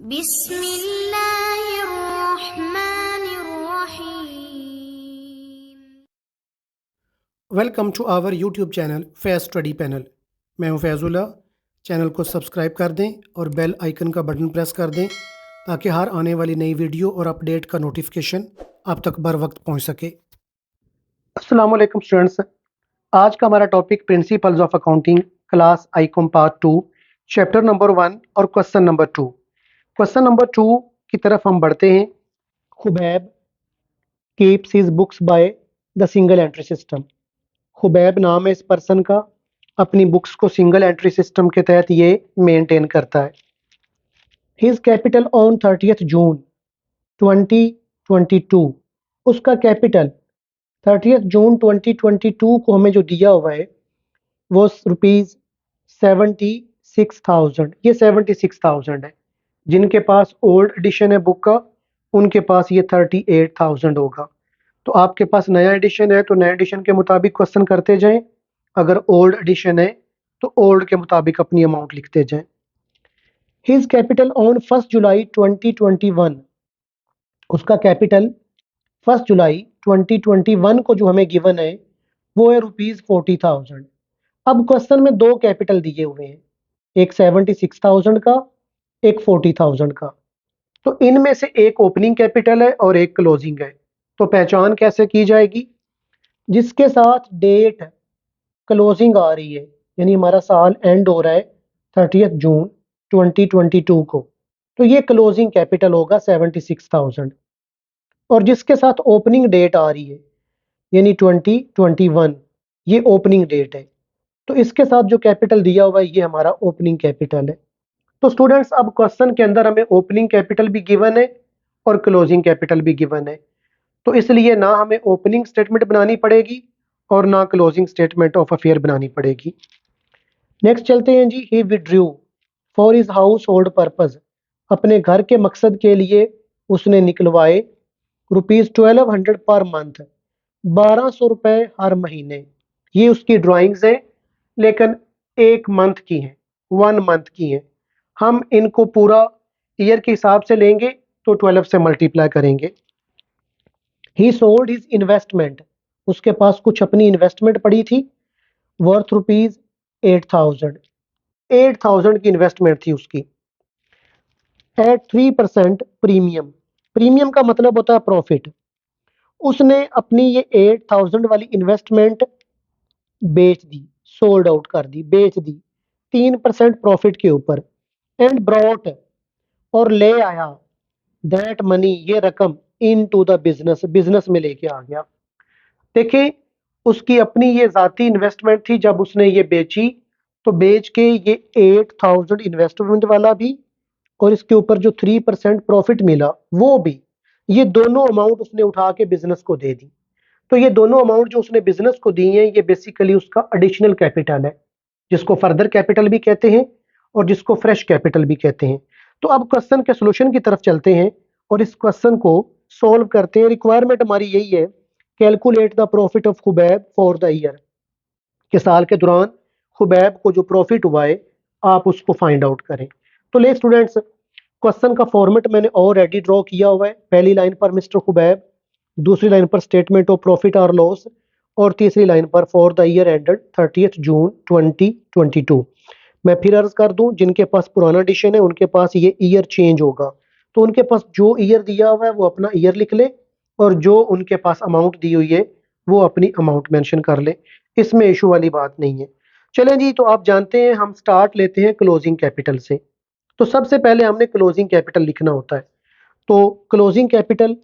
बिस्मिल्लाहिर्रहमानिर्रहीम। Welcome to our YouTube channel Faiz study panel. मैं हूं फैज़ुल्ला। चैनल को सब्सक्राइब कर दें और बेल आइकन का बटन प्रेस कर दें ताकि हर आने वाली नई वीडियो और अपडेट का नोटिफिकेशन आप तक बर वक्त पहुंच सके। अस्सलाम वालेकुम स्टूडेंट्स, आज का हमारा topic principles of accounting class Icom part 2 chapter number 1 और क्वेश्चन नंबर 2। क्वेश्चन नंबर 2 की तरफ हम बढ़ते हैं। Khubaib keeps his books by the single entry system. Khubaib नाम है इस पर्सन का, अपनी बुक्स को सिंगल एंट्री सिस्टम के तहत ये मेंटेन करता है। हिज कैपिटल ऑन 30 जून 2022, उसका कैपिटल 30 जून 2022 को हमें जो दिया हुआ है वो ₹76,000। ये 76,000 है। जिनके पास ओल्ड एडिशन है बुक का उनके पास ये 38,000 होगा। तो आपके पास नया एडिशन है तो नया एडिशन के मुताबिक क्वेश्चन करते जाएं, अगर ओल्ड एडिशन है तो ओल्ड के मुताबिक अपनी अमाउंट लिखते जाएं। हिज कैपिटल ऑन 1 जुलाई 2021, उसका कैपिटल 1 जुलाई 2021 को जो हमें गिवन है वो है ₹40,000। अब क्वेश्चन में दो कैपिटल दिए हुए हैं, एक 76,000 का, एक 40,000 का। तो इनमें से एक ओपनिंग कैपिटल है और एक क्लोजिंग है। तो पहचान कैसे की जाएगी? जिसके साथ डेट क्लोजिंग आ रही है, यानी हमारा साल एंड हो रहा है 30 जून 2022 को, तो ये क्लोजिंग कैपिटल होगा 76,000। और जिसके साथ ओपनिंग डेट आ रही है यानी 2021, ये ओपनिंग डेट है, तो इसके साथ जो कैपिटल दिया हुआ है ये हमारा ओपनिंग कैपिटल है। तो स्टूडेंट्स, अब क्वेश्चन के अंदर हमें ओपनिंग कैपिटल भी गिवन है और क्लोजिंग कैपिटल भी गिवन है, तो इसलिए ना हमें ओपनिंग स्टेटमेंट बनानी पड़ेगी और ना क्लोजिंग स्टेटमेंट ऑफ अफेयर बनानी पड़ेगी। नेक्स्ट चलते हैं जी। He withdrew for his household purpose, अपने घर के मकसद के लिए उसने निकलवाए ₹1200 पर मंथ, 1200 रुपए हर महीने। ये उसकी ड्राइंग्स है लेकिन एक मंथ की हैं, 1 मंथ की हैं। हम इनको पूरा ईयर के हिसाब से लेंगे तो 12 से मल्टीप्लाई करेंगे। ही सोल्ड हिज इन्वेस्टमेंट, उसके पास कुछ अपनी इन्वेस्टमेंट पड़ी थी, वर्थ ₹8,000। 8,000 की इन्वेस्टमेंट थी उसकी। एट 3% प्रीमियम, प्रीमियम का मतलब होता है प्रॉफिट। उसने अपनी ये 8,000 वाली इन्वेस्टमेंट बेच दी, सोल्ड आउट कर दी, बेच दी 3% प्रॉफिट के ऊपर। एंड ब्रॉट, और ले आया, दैट मनी, ये रकम, इन टू द बिजनेस, बिजनेस में लेके आ गया। देखिए, उसकी अपनी ये जाती इन्वेस्टमेंट थी, जब उसने ये बेची तो बेच के ये 8,000 इन्वेस्टमेंट वाला भी और इसके ऊपर जो 3% प्रॉफिट मिला वो भी, ये दोनों अमाउंट उसने उठा के बिजनेस को दे दी। तो ये दोनों अमाउंट जो उसने बिजनेस को दी है ये बेसिकली उसका एडिशनल कैपिटल है, जिसको फर्दर कैपिटल भी कहते हैं और जिसको फ्रेश कैपिटल भी कहते हैं। तो अब क्वेश्चन के सोल्यूशन की तरफ चलते हैं और इस क्वेश्चन को सॉल्व करते हैं। रिक्वायरमेंट हमारी यही है, calculate the profit of Khubaib for the year, के साल के दौरान खुबैब को जो प्रॉफिट हुआ है आप उसको फाइंड आउट करें। तो ले स्टूडेंट्स, क्वेश्चन का फॉर्मेट मैंने ऑलरेडी ड्रॉ किया हुआ है। पहली लाइन पर मिस्टर खुबैब, दूसरी लाइन पर स्टेटमेंट ऑफ प्रॉफिट और लॉस और तीसरी लाइन पर फॉर द ईयर एंडेड 30 जून 2022। मैं फिर अर्ज कर दूं, जिनके पास पुराना एडिशन है उनके पास ये ईयर चेंज होगा, तो उनके पास जो ईयर दिया हुआ है वो अपना ईयर लिख ले और जो उनके पास अमाउंट दी हुई है वो अपनी अमाउंट मेंशन कर ले, इसमें इशू वाली बात नहीं है। चलें जी, तो आप जानते हैं हम स्टार्ट लेते हैं क्लोजिंग कैपिटल से। तो सबसे पहले हमने क्लोजिंग कैपिटल लिखना होता है। तो क्लोजिंग कैपिटल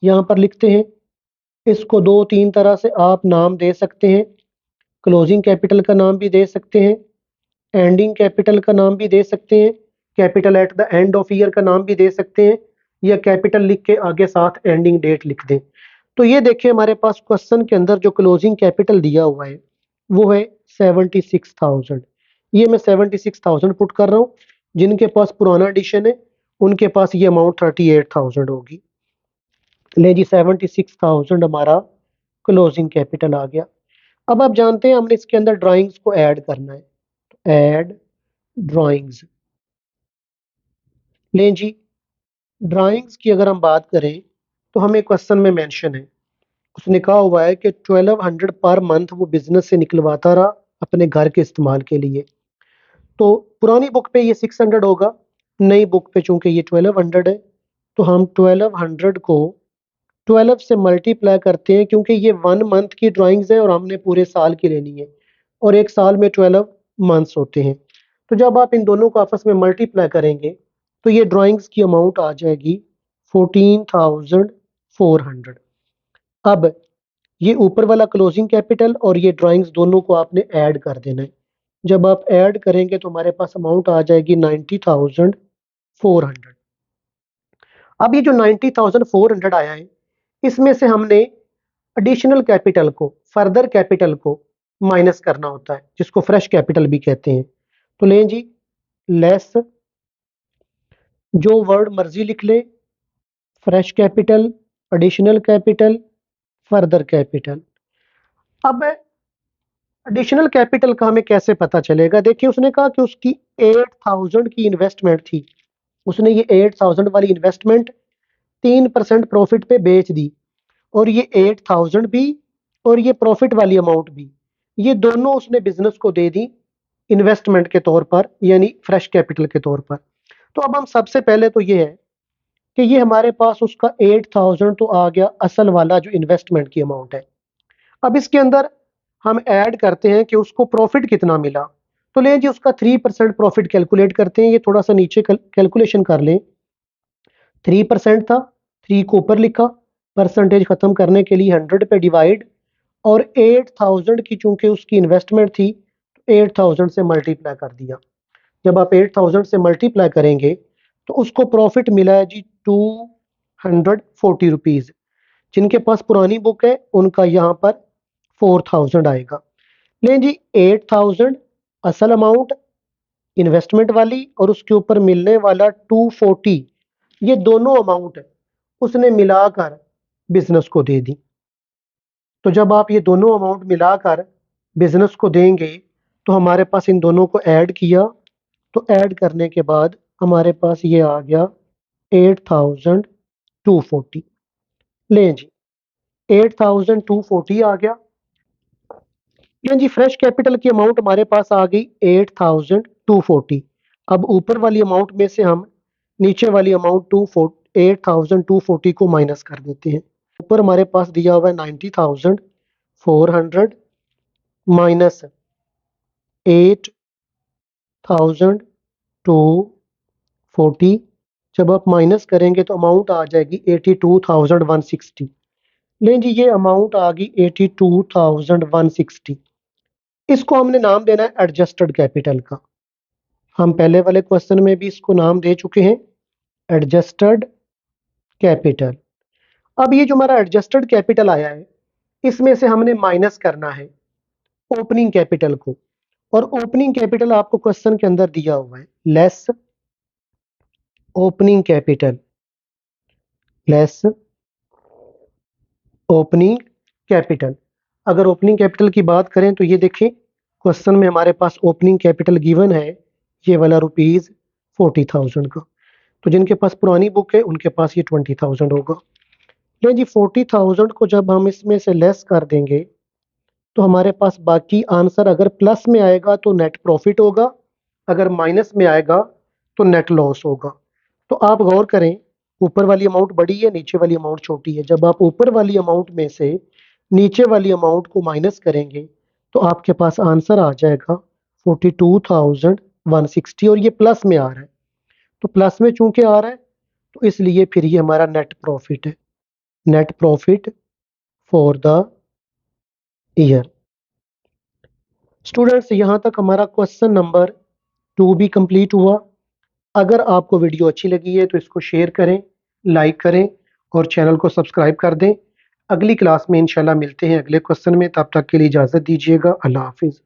यहाँ पर लिखते हैं, इसको 2-3 तरह से आप नाम दे सकते हैं। क्लोजिंग कैपिटल का नाम भी दे सकते हैं, एंडिंग कैपिटल का नाम भी दे सकते हैं, capital at the end of year का नाम भी दे सकते हैं, या कैपिटल लिख के आगे साथ एंडिंग डेट लिख दें। तो ये देखिए, हमारे पास क्वेश्चन के अंदर जो क्लोजिंग कैपिटल दिया हुआ है वो है 76,000। ये मैं 76,000 पुट कर रहा हूँ। जिनके पास पुराना एडिशन है उनके पास ये अमाउंट 38,000 होगी। ले जी, 76,000 हमारा क्लोजिंग कैपिटल आ गया। अब आप जानते हैं हमने इसके अंदर ड्राइंग्स को ऐड करना है, तो ऐड ड्राइंग्स। लें जी, ड्राइंग्स की अगर हम बात करें तो हमें क्वेश्चन में मेंशन है, उसने कहा हुआ है कि 1200 पर मंथ वो बिजनेस से निकलवाता रहा अपने घर के इस्तेमाल के लिए। तो पुरानी बुक पे ये 600 होगा, नई बुक पे चूंकि ये 1200 है, तो हम 1200 को 12 से मल्टीप्लाई करते हैं, क्योंकि ये 1 मंथ की ड्राइंग्स है और हमने पूरे साल की लेनी है, और एक साल में 12 मंथ्स होते हैं। तो जब आप इन दोनों को आपस में मल्टीप्लाई करेंगे तो ये ड्राइंग्स की अमाउंट आ जाएगी 14,400। अब ये ऊपर वाला क्लोजिंग कैपिटल और ये ड्राइंग्स दोनों को आपने ऐड कर देना है। जब आप ऐड करेंगे तो हमारे पास अमाउंट आ जाएगी 90,400। अब ये जो 90,400 आया है, इसमें से हमने एडिशनल कैपिटल को, फर्दर कैपिटल को माइनस करना होता है, जिसको फ्रेश कैपिटल भी कहते हैं। तो लें जी, लेस, जो वर्ड मर्जी लिख ले, fresh capital, additional capital, further capital. अब एडिशनल कैपिटल का हमें कैसे पता चलेगा? देखिए, उसने कहा कि उसकी 8,000 की इन्वेस्टमेंट थी, उसने ये 8,000 वाली इन्वेस्टमेंट 3% प्रॉफिट पे बेच दी, और ये 8,000 भी और ये प्रॉफिट वाली अमाउंट भी, ये दोनों उसने बिजनेस को दे दी इन्वेस्टमेंट के तौर पर, यानी फ्रेश कैपिटल के तौर पर। तो अब हम सबसे पहले तो ये है कि ये हमारे पास उसका 8,000 तो आ गया, असल वाला जो इन्वेस्टमेंट की अमाउंट है। अब इसके अंदर हम ऐड करते हैं कि उसको प्रॉफिट कितना मिला। तो लें जी, उसका 3% प्रॉफिट कैलकुलेट करते हैं। ये थोड़ा सा नीचे कैलकुलेशन कर लें। 3% था, 3 को ऊपर लिखा, परसेंटेज खत्म करने के लिए 100 पे डिवाइड, और 8,000 की चूंकि उसकी इन्वेस्टमेंट थी, 8,000 से मल्टीप्लाई कर दिया। जब आप 8,000 से मल्टीप्लाई करेंगे तो उसको प्रॉफिट मिला है जी 240 रुपीज़। जिनके पास पुरानी बुक है उनका यहाँ पर 4,000 आएगा। लें जी, 8,000 असल अमाउंट इन्वेस्टमेंट वाली, और उसके ऊपर मिलने वाला 240, ये दोनों अमाउंट उसने मिलाकर बिजनेस को दे दी। तो जब आप ये दोनों अमाउंट मिलाकर बिजनेस को देंगे तो हमारे पास इन दोनों को ऐड किया, तो ऐड करने के बाद हमारे पास ये आ गया 8,240। लें जी, 8,240 आ गया। लें जी, फ्रेश कैपिटल की अमाउंट हमारे पास आ गई 8,240। अब ऊपर वाली अमाउंट में से हम नीचे वाली अमाउंट 8,240 को माइनस कर देते हैं। ऊपर हमारे पास दिया हुआ है 90,400 माइनस 8,240। जब आप माइनस करेंगे तो अमाउंट आ जाएगी 82,160। लें जी, ये अमाउंट आ गई 82,160। इसको हमने नाम देना है एडजस्टेड कैपिटल का। हम पहले वाले क्वेश्चन में भी इसको नाम दे चुके हैं, एडजस्टेड कैपिटल। अब ये जो हमारा एडजस्टेड कैपिटल आया है, इसमें से हमने माइनस करना है ओपनिंग कैपिटल को, और ओपनिंग कैपिटल आपको क्वेश्चन के अंदर दिया हुआ है, less opening capital, less opening capital. अगर ओपनिंग कैपिटल की बात करें तो ये देखिए, क्वेश्चन में हमारे पास ओपनिंग कैपिटल गिवन है, ये वाला ₹40,000 का। तो जिनके पास पुरानी बुक है उनके पास ये 20,000 होगा। लेकिन जी, 40,000 को जब हम इसमें से लेस कर देंगे तो हमारे पास बाकी आंसर, अगर प्लस में आएगा तो नेट प्रॉफिट होगा, अगर माइनस में आएगा तो नेट लॉस होगा। तो आप गौर करें, ऊपर वाली अमाउंट बड़ी है, नीचे वाली अमाउंट छोटी है। जब आप ऊपर वाली अमाउंट में से नीचे वाली अमाउंट को माइनस करेंगे तो आपके पास आंसर आ जाएगा 42,160, और ये प्लस में आ रहा है। तो प्लस में चूंकि आ रहा है तो इसलिए फिर ये हमारा नेट प्रॉफिट है, net profit for the year. Students, यहाँ तक हमारा क्वेश्चन नंबर 2 भी कंप्लीट हुआ। अगर आपको वीडियो अच्छी लगी है तो इसको शेयर करें, लाइक करें और चैनल को सब्सक्राइब कर दें। अगली क्लास में इंशाल्लाह मिलते हैं अगले क्वेश्चन में। तब तक के लिए इजाज़त दीजिएगा। अल्लाह हाफिज़।